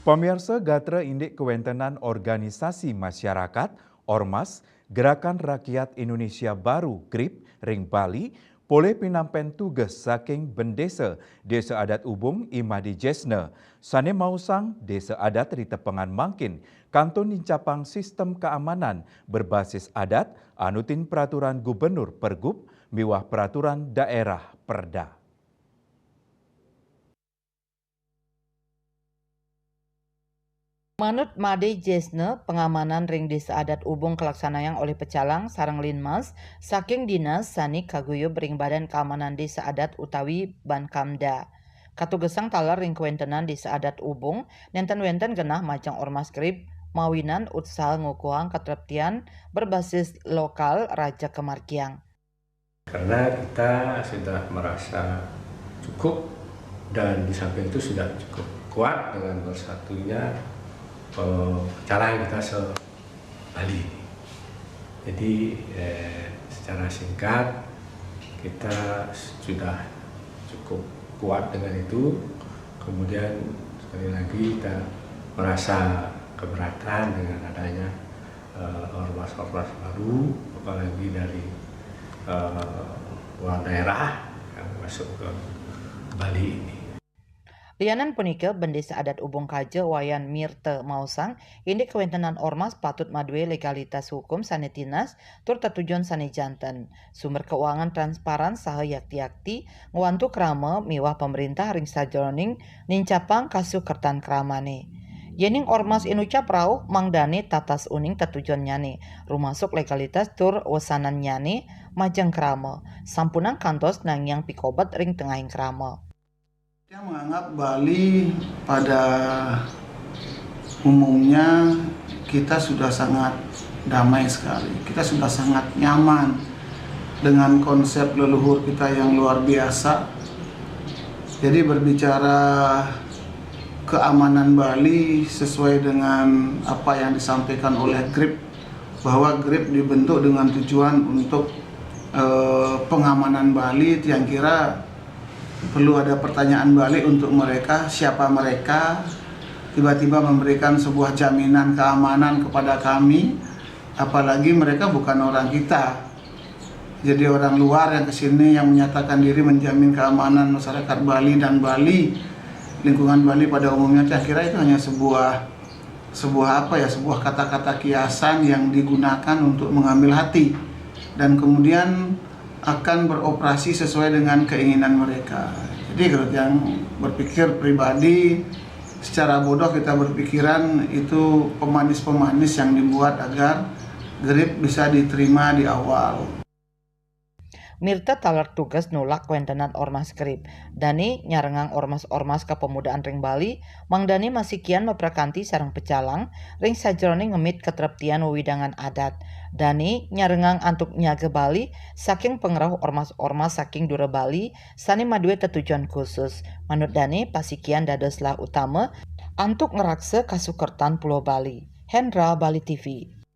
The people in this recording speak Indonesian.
Pemirsa Gatra Indik Kewentenan Organisasi Masyarakat, Ormas, Gerakan Rakyat Indonesia Baru, GRIP, Ring Bali, boleh pinampen tugas saking bendesa Desa Adat Ubung Imadi Jesne, Sane Mausang Desa Adat Ritepengan Mangkin, Kanton Nincapang Sistem Keamanan berbasis adat, anutin Peraturan Gubernur Pergub, miwah Peraturan Daerah Perda. Manut Made Jesne, pengamanan ring desa adat Ubung kelaksanaan oleh Pecalang sareng Linmas saking dinas sani kaguyub ring badan keamanan desa adat utawi Bankamda. Katugesang talar ring kewentenan desa adat Ubung nenten-wenten genah macang ormas grip mawinan utsal ngukuhang ketreptian berbasis lokal Raja Kemarkiang. Karena kita sudah merasa cukup dan di samping itu sudah cukup kuat dengan bersatunya Pecalang kita se-Bali. Jadi secara singkat kita sudah cukup kuat dengan itu. Kemudian sekali lagi kita merasa keberatan dengan adanya ormas-ormas baru, apalagi dari luar daerah yang masuk ke Bali ini. Lianan punika bendesa adat Ubung Kaje Wayan Mirte Mausang indik kewentenan ormas patut madue legalitas hukum sanetinas tur tetujuan sane janten sumber keuangan transparan saha yakti-yakti ngwantu krama miwah pemerintah ring sajroning nincapang kasukertan kramane. Yening ormas inucap rauh mangdane tatas uning tetujuan nyane rumasuk legalitas tur wesanan nyane majeng krama sampunang kantos nangyang pikobat ring tengahing krama. Saya menganggap Bali pada umumnya kita sudah sangat damai sekali. Kita sudah sangat nyaman dengan konsep leluhur kita yang luar biasa. Jadi berbicara keamanan Bali sesuai dengan apa yang disampaikan oleh GRIP, bahwa GRIP dibentuk dengan tujuan untuk pengamanan Bali. Yang kira perlu ada pertanyaan balik untuk mereka, siapa mereka, tiba-tiba memberikan sebuah jaminan keamanan kepada kami, apalagi mereka bukan orang kita. Jadi orang luar yang kesini yang menyatakan diri menjamin keamanan masyarakat Bali dan Bali, lingkungan Bali pada umumnya. Saya kira itu hanya sebuah kata-kata kiasan yang digunakan untuk mengambil hati dan kemudian akan beroperasi sesuai dengan keinginan mereka. Jadi kalau yang berpikir pribadi secara bodoh, kita berpikiran itu pemanis-pemanis yang dibuat agar GRIP bisa diterima di awal. Mirta talar tugas nolak kewentenan ormas GRIP. Dani nyarengang ormas-ormas kepemudaan ring Bali, Mang Dani masih kian memperkanti sarang Pecalang, ring sajroning ngemit ketreptian wewidangan adat. Dani nyarengang antuk nyaga Bali, saking pengerah ormas-ormas saking dura Bali, sani madue tetujuan khusus. Manut Dani pasikian dadoslah utama, antuk ngerakse kasukertan Pulau Bali. Hendra Bali TV.